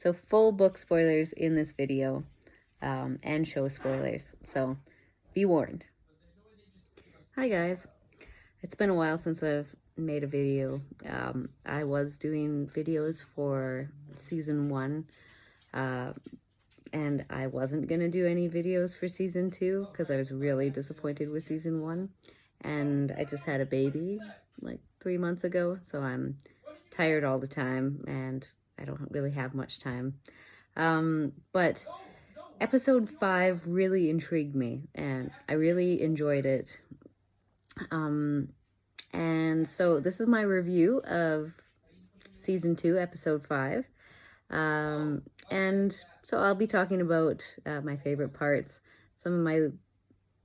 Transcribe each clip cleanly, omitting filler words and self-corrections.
So full book spoilers in this video, and show spoilers. So be warned. Hi guys. It's been a while since I've made a video. I was doing videos for season 1, and I wasn't gonna do any videos for season 2 because I was really disappointed with season 1. And I just had a baby like 3 months ago, so I'm tired all the time and I don't really have much time. But episode 5 really intrigued me and I really enjoyed it. And so this is my review of season 2, episode 5. And so I'll be talking about my favorite parts, some of my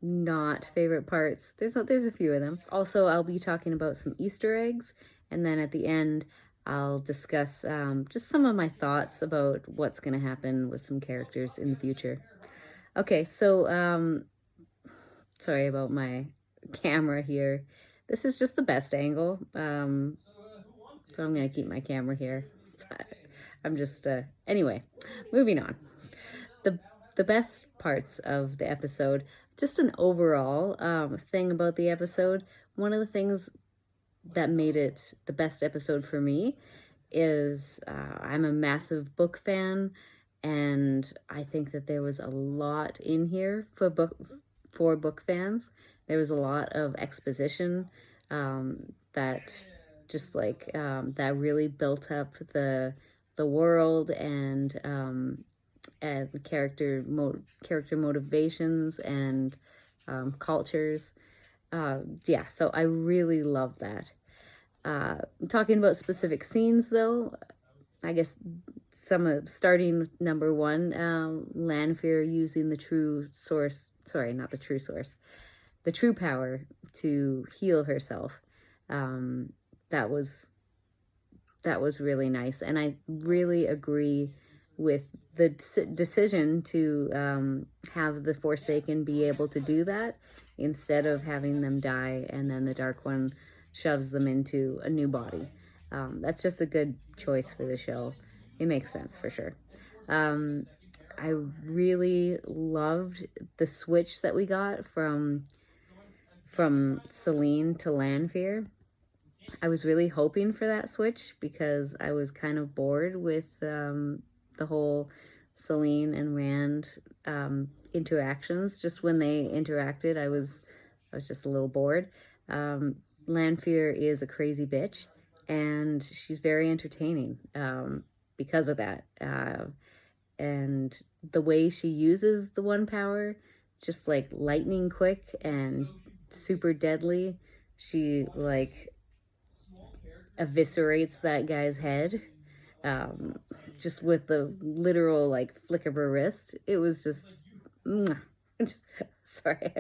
not favorite parts. There's a few of them. Also, I'll be talking about some Easter eggs, and then at the end, I'll discuss just some of my thoughts about what's going to happen with some characters in the future. Okay, so sorry about my camera here. This is just the best angle, so I'm going to keep my camera here. I'm just, anyway, moving on. The best parts of the episode, just an overall thing about the episode. One of the things that made it the best episode for me is I'm a massive book fan, and I think that there was a lot in here for book fans. There was a lot of exposition that just like that really built up the world and character motivations and cultures. Yeah, so I really love that. Talking about specific scenes, though, I guess starting with number 1, Lanfear using the true power to heal herself. That was really nice, and I really agree with the decision to have the Forsaken be able to do that instead of having them die and then the Dark One shoves them into a new body. That's just a good choice for the show. It makes sense for sure. I really loved the switch that we got from Selene to Lanfear. I was really hoping for that switch because I was kind of bored with the whole Selene and Rand interactions. Just when they interacted, I was just a little bored. Lanfear is a crazy bitch, and she's very entertaining because of that. And the way she uses the one power, just like lightning quick and super deadly. She like eviscerates that guy's head just with the literal like flick of her wrist. It was just, just sorry,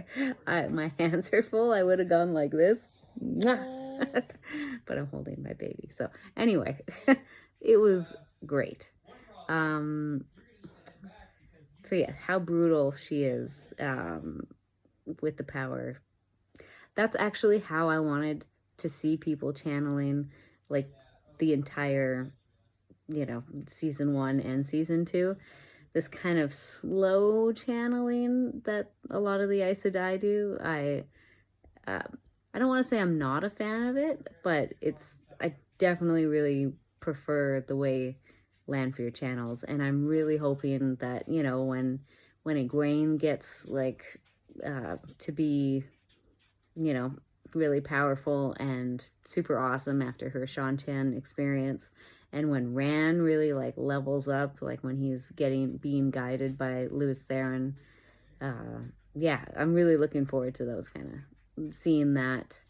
my hands are full. I would have gone like this, but I'm holding my baby. So anyway, it was great. So yeah, how brutal she is with the power. That's actually how I wanted to see people channeling like the entire, season 1 and season 2. This kind of slow channeling that a lot of the Aes Sedai do. I don't want to say I'm not a fan of it, but I definitely really prefer the way Lanfear channels, and I'm really hoping that when Egwene gets like to be really powerful and super awesome after her Shan-Chan experience, and when Rand really like levels up, like when he's being guided by Lews Therin. Yeah, I'm really looking forward to seeing that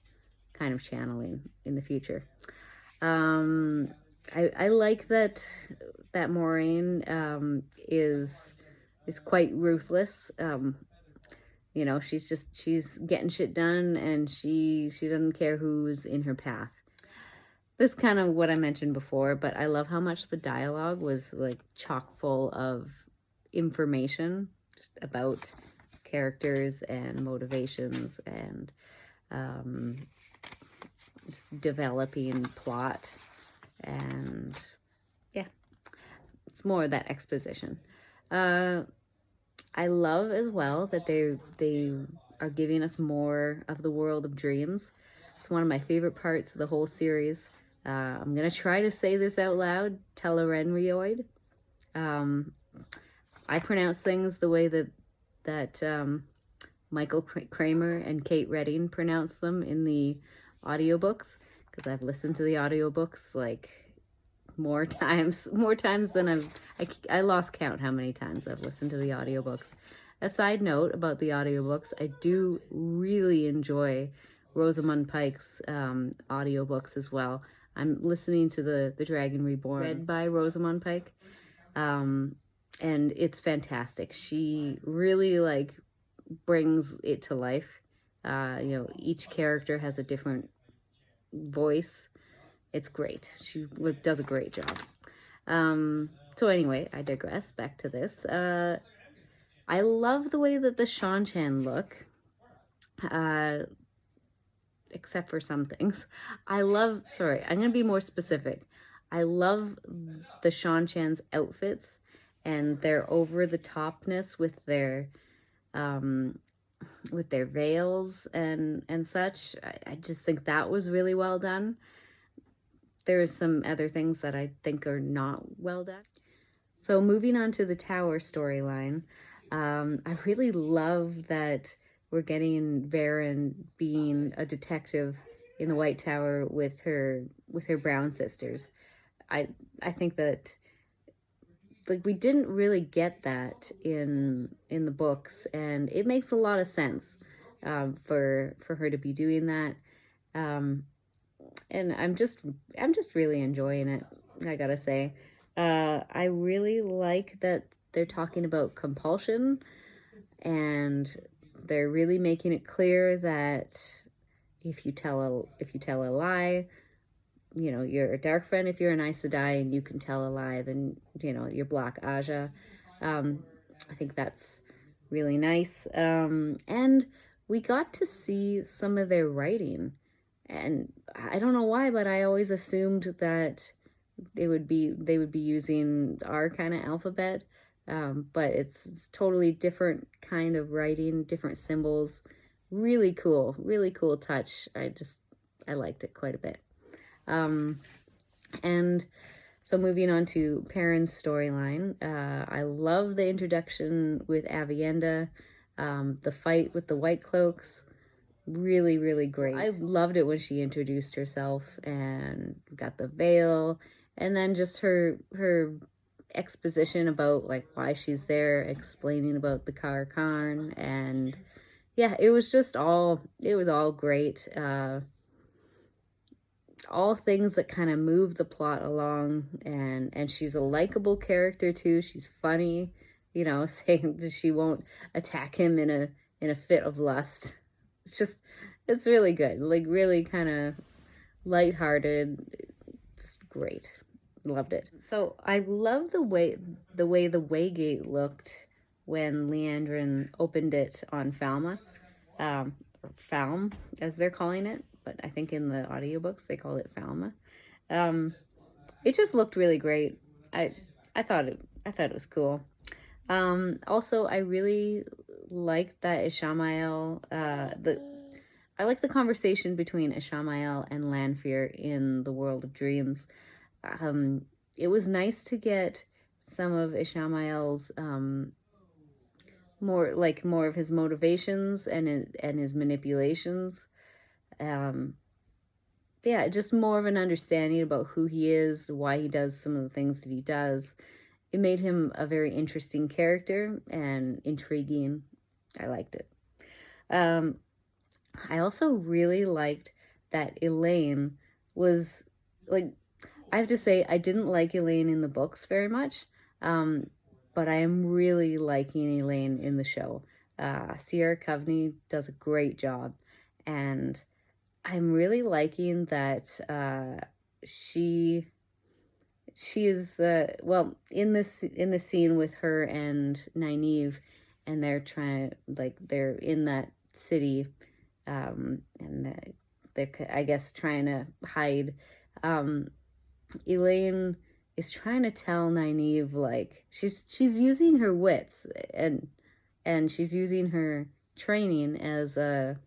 kind of channeling in the future. I like that Moiraine is quite ruthless. She's getting shit done, and she doesn't care who's in her path. This is kind of what I mentioned before, but I love how much the dialogue was like chock full of information just about characters and motivations and just developing plot. And yeah, it's more of that exposition. I love as well that they are giving us more of the world of dreams. It's one of my favorite parts of the whole series. I'm gonna try to say this out loud. Telerenrioid. I pronounce things the way that Michael Kramer and Kate Redding pronounce them in the audiobooks, because I've listened to the audiobooks like more times than I lost count how many times I've listened to the audiobooks. A side note about the audiobooks, I do really enjoy Rosamund Pike's audiobooks as well. I'm listening to the Dragon Reborn, read by Rosamund Pike, and it's fantastic. She really like brings it to life. Each character has a different voice. It's great. She does a great job. So anyway, I digress. Back to this. I love the way that the Seanchan look, except for some things. I'm going to be more specific. I love the Seanchan's outfits and their over-the-topness with their veils and such. I just think that was really well done. There's some other things that I think are not well done. So moving on to the Tower storyline, I really love that we're getting Verin being a detective in the White Tower with her brown sisters. I think that like we didn't really get that in the books, and it makes a lot of sense for her to be doing that. And I'm just really enjoying it, I gotta say. I really like that they're talking about compulsion, and they're really making it clear that if you tell a lie, you're a dark friend. If you're an Aes Sedai and you can tell a lie, then you're Black Aja. I think that's really nice. And we got to see some of their writing, and I don't know why, but I always assumed that they would be using our kind of alphabet, but it's totally different kind of writing, different symbols. Really cool touch. I liked it quite a bit. And so moving on to Perrin's storyline, I love the introduction with Aviendha, the fight with the White Cloaks. Really great. I loved it when she introduced herself and got the veil, and then just her exposition about like why she's there, explaining about the Kar Karn, and yeah, it was all great. All things that kind of move the plot along, and she's a likable character too. She's funny, saying that she won't attack him in a fit of lust. It's really good, like really kind of lighthearted. Just great. Loved it. So I love the way the Waygate looked when Liandrin opened it on Falme, or Falme as they're calling it, but I think in the audiobooks they call it Falme. It just looked really great. I thought it was cool. Also, I really liked that Ishamael, I like the conversation between Ishamael and Lanfear in the World of Dreams. It was nice to get some of Ishamael's more of his motivations and his manipulations. Just more of an understanding about who he is, why he does some of the things that he does. It made him a very interesting character and intriguing. I liked it. I also really liked that Elaine was, like, I have to say, I didn't like Elaine in the books very much, but I am really liking Elaine in the show. Sierra Coveney does a great job, and I'm really liking that she is in the scene with her and Nynaeve, and they're in that city, and they're I guess trying to hide. Elaine is trying to tell Nynaeve, like, she's using her wits, and she's using her training as a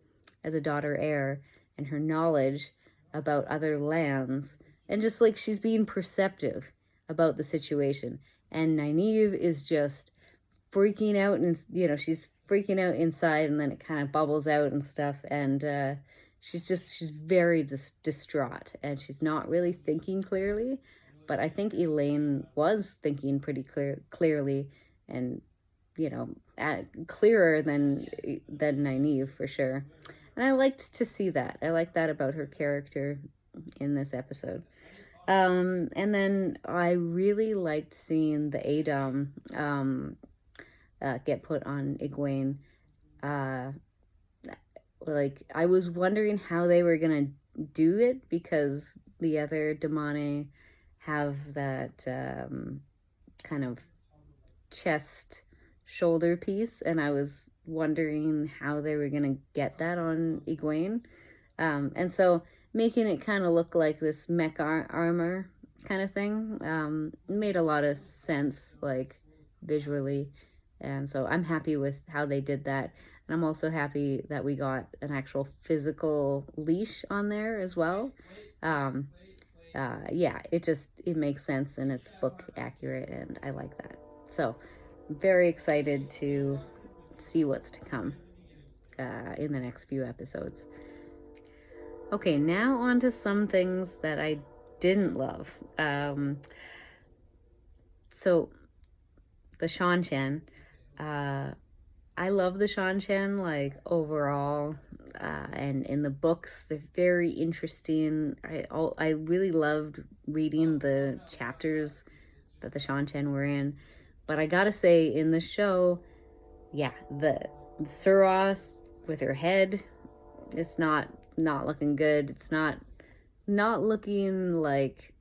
daughter heir, and her knowledge about other lands, and just like she's being perceptive about the situation. And Nynaeve is just freaking out, and she's freaking out inside, and then it kind of bubbles out and stuff, and she's very distraught, and she's not really thinking clearly. But I think Elaine was thinking pretty clearly, and clearer than Nynaeve for sure. And I liked to see that. I like that about her character in this episode. And then I really liked seeing the Adom get put on Egwene. Like, I was wondering how they were gonna do it, because the other Damane have that kind of chest shoulder piece, and I was wondering how they were gonna get that on Egwene. And so making it kind of look like this mech armor kind of thing made a lot of sense, like, visually. And so I'm happy with how they did that. And I'm also happy that we got an actual physical leash on there as well. Yeah, it makes sense, and it's book accurate, and I like that. So very excited to see what's to come in the next few episodes. Okay, now on to some things that I didn't love. So the Seanchan, I love the Seanchan, like, overall, and in the books, they're very interesting. I really loved reading the chapters that the Seanchan were in, but I gotta say, in the show, yeah, the Suroth with her head, it's not looking good. It's not looking like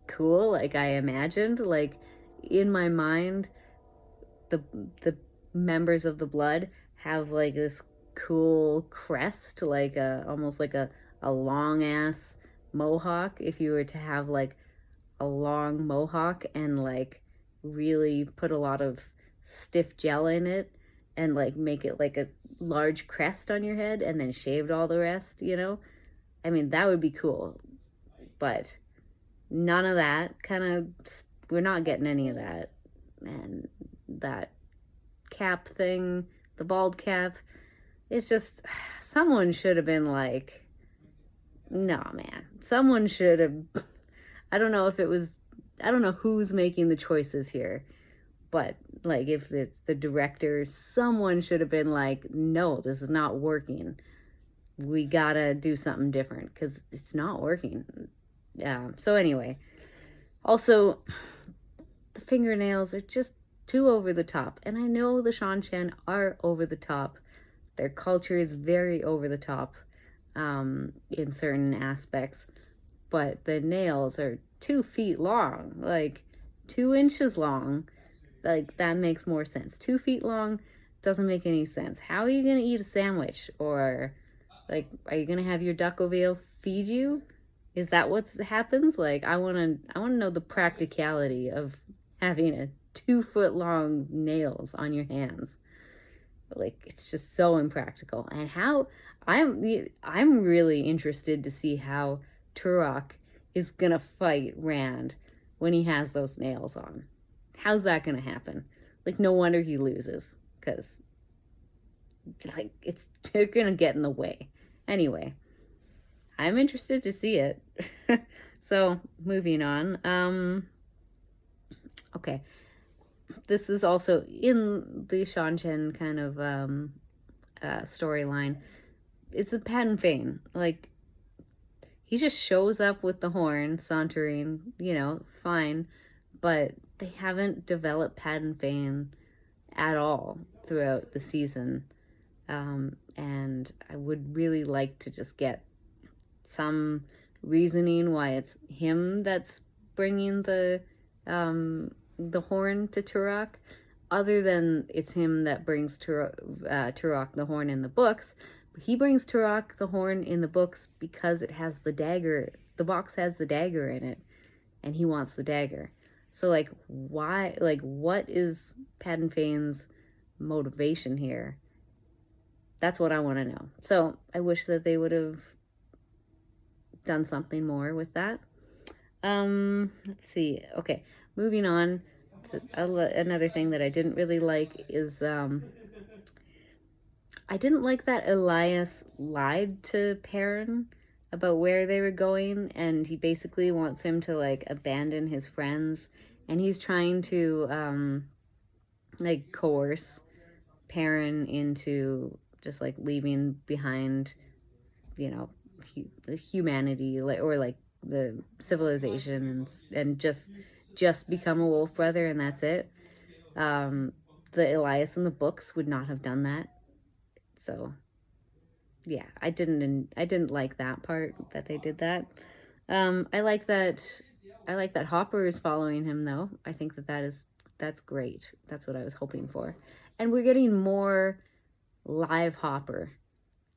cool like I imagined. Like, in my mind, the members of the Blood have like this cool crest, like almost like a long ass mohawk. If you were to have like a long mohawk and like really put a lot of stiff gel in it, and like make it like a large crest on your head, and then shaved all the rest, I mean, that would be cool. But none of that we're not getting any of that. And that cap thing, the bald cap, it's just, someone should have been like, no, man, someone should have, I don't know who's making the choices here, but like, if it's the director, someone should have been like, no, this is not working. We gotta do something different, because it's not working. So anyway, also, the fingernails are just too over the top. And I know the Seanchan are over the top. Their culture is very over the top in certain aspects. But the nails are 2 feet long, like 2 inches long. Like, that makes more sense. 2 feet long doesn't make any sense. How are you going to eat a sandwich? Or, like, are you going to have your duck ovale feed you? Is that what happens? Like, I want to know the practicality of having a 2 foot long nails on your hands. Like, it's just so impractical. And how I'm really interested to see how Turok is gonna fight Rand when he has those nails on. How's that gonna happen? Like, no wonder he loses, because like, they're gonna get in the way. Anyway, I'm interested to see it. So, moving on. Okay. This is also in the Seanchan kind of storyline. It's a Padan Fain. Like, he just shows up with the horn, sauntering, fine. But they haven't developed Padan Fain at all throughout the season. And I would really like to just get some reasoning why it's him that's bringing the horn to Turok, other than it's him that brings Turok the horn in the books. But he brings Turok the horn in the books because it has the dagger. The box has the dagger in it. and he wants the dagger. So like, why, like, what is Padan Fane's motivation here? That's what I want to know. So I wish that they would have done something more with that. Let's see. Okay, moving on. Another thing that I didn't really like is I didn't like that Elias lied to Perrin about where they were going, and he basically wants him to like abandon his friends, and he's trying to like coerce Perrin into just like leaving behind, you know, humanity, like, or like the civilization, and just become a wolf brother, and that's it. The Elias in the books would not have done that. So yeah, I didn't like that part, that they did that. I like that Hopper is following him though. I think that's great. That's what I was hoping for. And we're getting more live Hopper.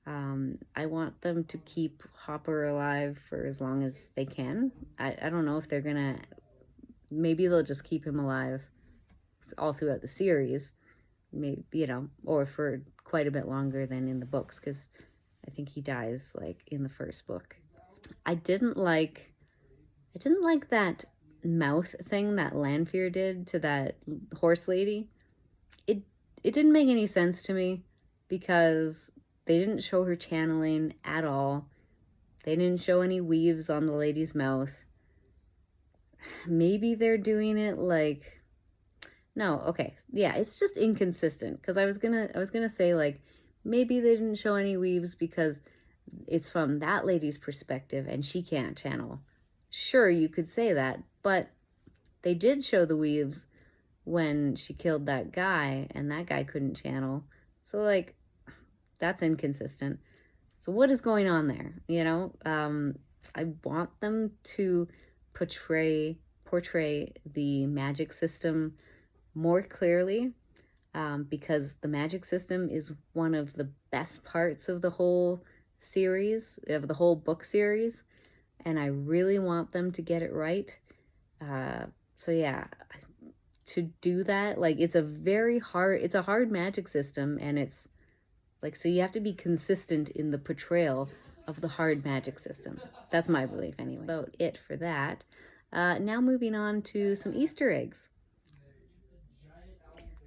I want them to keep Hopper alive for as long as they can. I don't know if they're gonna, maybe they'll just keep him alive all throughout the series, maybe, you know, or for quite a bit longer than in the books, because I think he dies like in the first book. I didn't like that mouth thing that Lanfear did to that horse lady. It didn't make any sense to me, because they didn't show her channeling at all. They didn't show any weaves on the lady's mouth. Maybe they're doing it like, no, okay. Yeah, it's just inconsistent, because I was gonna say like, maybe they didn't show any weaves because it's from that lady's perspective and she can't channel. Sure, you could say that, but they did show the weaves when she killed that guy, and that guy couldn't channel. So like, that's inconsistent. So what is going on there? You know, I want them to portray the magic system more clearly, because the magic system is one of the best parts of the whole series, of the whole book series, and I really want them to get it right. So yeah, to do that, like, it's a hard magic system, and it's like, so you have to be consistent in the portrayal of the hard magic system. That's my belief anyway. That's about it for that. Now moving on to some Easter eggs.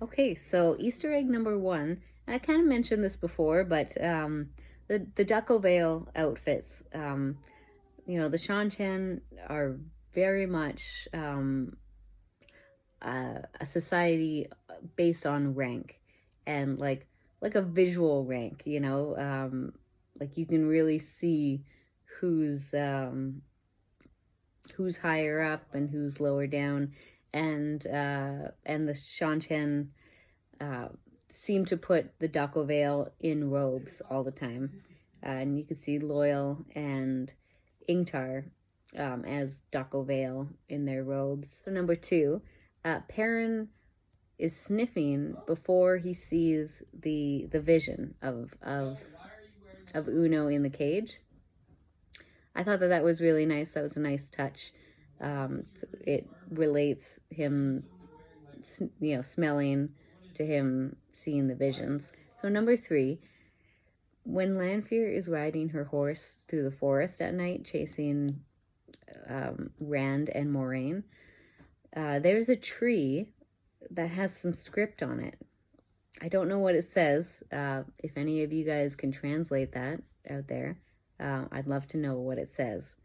Okay, so Easter egg number 1, and I kind of mentioned this before, but the Duck Vale outfits, you know, the Seanchan are very much a society based on rank, and like a visual rank, you know, like you can really see who's higher up and who's lower down, and the Seanchan seem to put the Daco Vale in robes all the time, and you can see Loial and Ingtar as Daco Vale in their robes. So number 2, Perrin is sniffing before he sees the vision of Uno in the cage. I thought that was really nice. That was a nice touch. It relates him, you know, smelling to him seeing the visions. So number 3, when Lanfear is riding her horse through the forest at night, chasing Rand and Moraine, there's a tree that has some script on it. I don't know what it says. If any of you guys can translate that out there, I'd love to know what it says.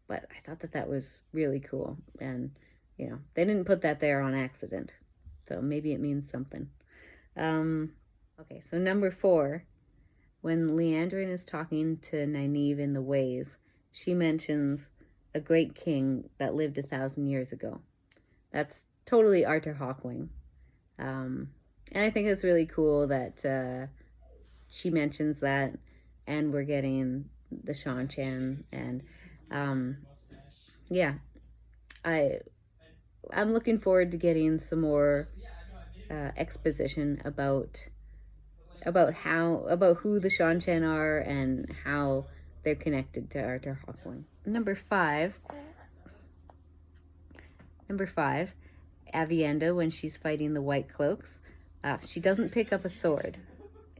But I thought that was really cool. And, you know, they didn't put that there on accident. So maybe it means something. Okay, so number 4, when Liandrin is talking to Nynaeve in the Ways, she mentions a great king that lived 1,000 years ago. That's totally Arthur Hawkwing. And I think it's really cool that she mentions that, and we're getting the Seanchan, and yeah, I'm looking forward to getting some more exposition about who the Seanchan are and how they're connected to Arthur Hawkwing. Number 5, Number 5, Avienda, when she's fighting the White Cloaks, she doesn't pick up a sword,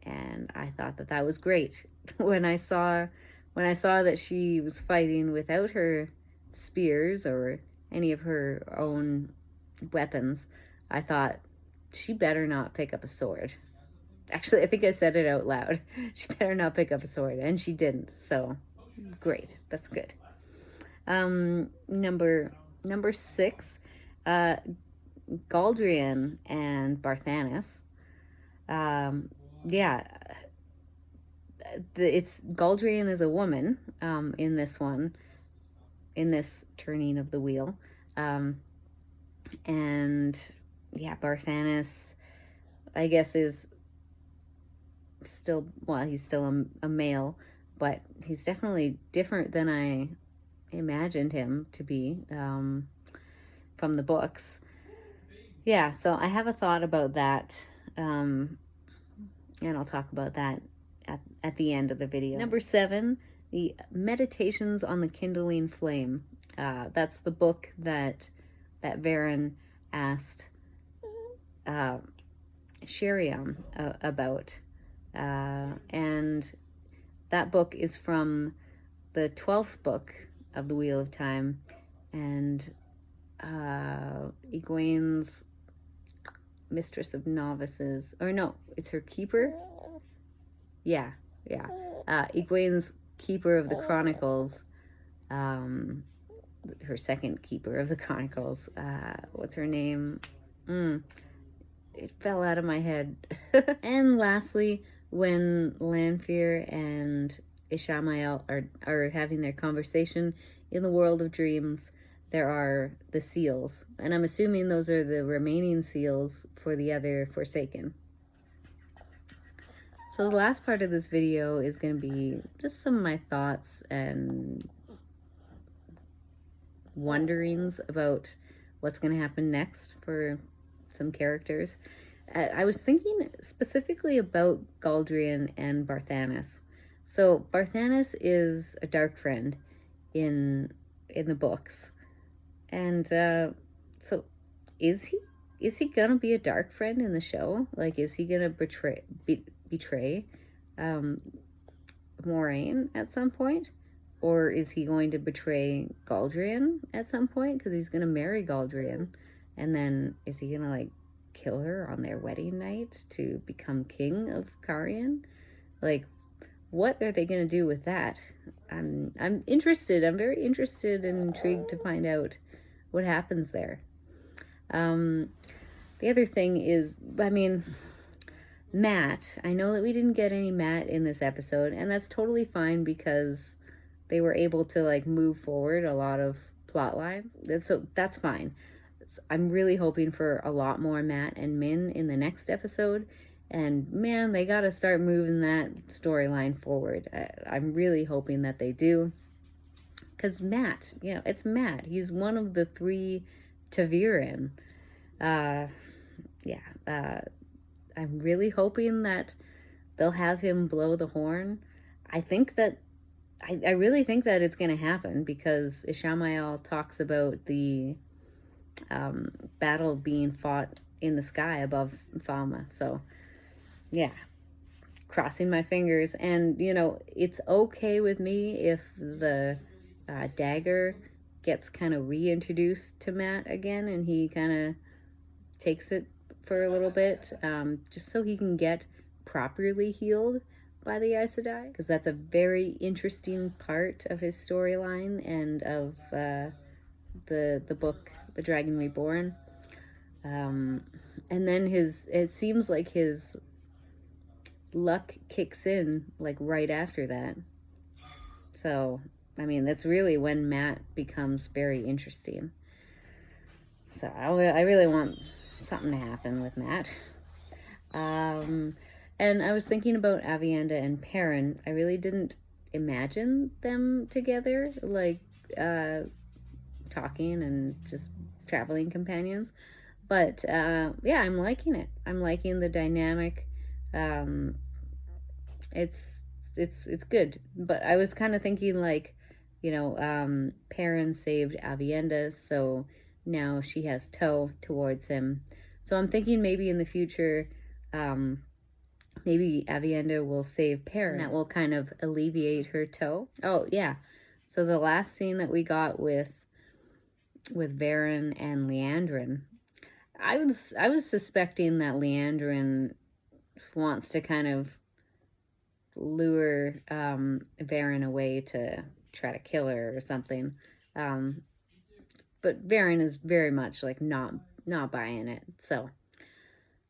and I thought that that was great. when I saw that she was fighting without her spears or any of her own weapons, I thought she better not pick up a sword. Actually, I think I said it out loud. She better not pick up a sword, and she didn't. So, great. That's good. Number 6, Galdrian and Barthanes. It's Galdrian is a woman in this one, in this turning of the wheel. And yeah, Barthanes, I guess, is still, well, he's still a male, but he's definitely different than I imagined him to be from the books. Yeah, so I have a thought about that, and I'll talk about that at the end of the video. Number 7, the Meditations on the Kindling Flame. That's the book that Verin asked Sheriam about. And that book is from the 12th book of the Wheel of Time, and Egwene's Mistress of Novices, or no, it's her keeper. Yeah. Egwene's Keeper of the Chronicles, her second Keeper of the Chronicles. What's her name? It fell out of my head. And lastly, when Lanfear and Ishamael are having their conversation in the world of dreams, there are the seals. And I'm assuming those are the remaining seals for the other Forsaken. So the last part of this video is going to be just some of my thoughts and wonderings about what's going to happen next for some characters. I was thinking specifically about Galdrian and Barthanes. So Barthanes is a dark friend in the books. And so is he gonna be a dark friend in the show? Like, is he gonna betray Moiraine at some point? Or is he going to betray Galdrian at some point? Because he's gonna marry Galdrian. And then is he gonna, like, kill her on their wedding night to become king of Cairhien? Like, what are they gonna do with that? I'm interested. I'm very interested and intrigued to find out what happens there. The other thing is, I mean, Mat. I know that we didn't get any Mat in this episode, and that's totally fine because they were able to, like, move forward a lot of plot lines. So that's fine. I'm really hoping for a lot more Mat and Min in the next episode. And man, they got to start moving that storyline forward. I'm really hoping that they do. Because Mat, it's Mat. He's one of the 3 ta'veren. I'm really hoping that they'll have him blow the horn. I really think that it's going to happen because Ishamael talks about the battle being fought in the sky above Falme. So, yeah, crossing my fingers. And, it's okay with me if the dagger gets kind of reintroduced to Mat again and he kind of takes it for a little bit, just so he can get properly healed by the Aes Sedai, because that's a very interesting part of his storyline and of the book The Dragon Reborn. And then it seems like his luck kicks in, like, right after that. So, I mean, that's really when Mat becomes very interesting. So I really want something to happen with Mat. And I was thinking about Avienda and Perrin. I really didn't imagine them together, like, talking and just traveling companions. But, yeah, I'm liking it. I'm liking the dynamic. It's good. But I was kind of thinking, like, Perrin saved Avienda, so now she has tow towards him. So I'm thinking maybe in the future, maybe Aviendha will save Perrin. That will kind of alleviate her tow. Oh yeah. So the last scene that we got with Verin and Liandrin, I was suspecting that Liandrin wants to kind of lure Verin away to try to kill her or something. But Verin is very much like not buying it. So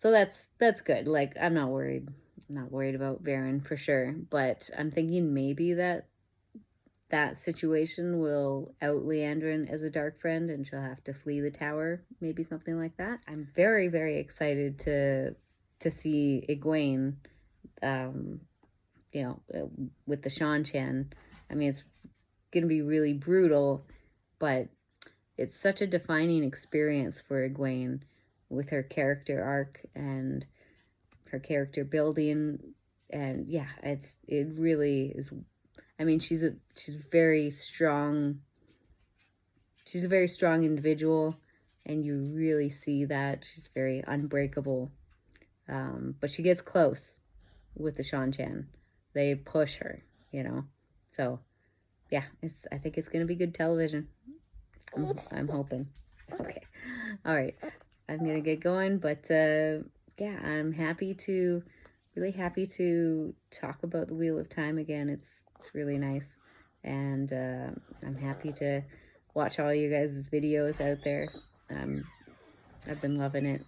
that's good. Like I'm not worried about Verin for sure, but I'm thinking maybe that situation will out Liandrin as a dark friend and she'll have to flee the tower, maybe something like that. I'm very, very excited to see Egwene, with the Seanchan. I mean, it's gonna be really brutal, but it's such a defining experience for Egwene with her character arc and her character building. And yeah, it really is. I mean, she's a very strong. She's a very strong individual, and you really see that she's very unbreakable. But she gets close with the Seanchan. They push her, So, yeah, I think it's gonna be good television. I'm hoping. Okay, all right. I'm gonna get going, but yeah, I'm really happy to talk about the Wheel of Time again. It's really nice, and I'm happy to watch all you guys' videos out there. I've been loving it.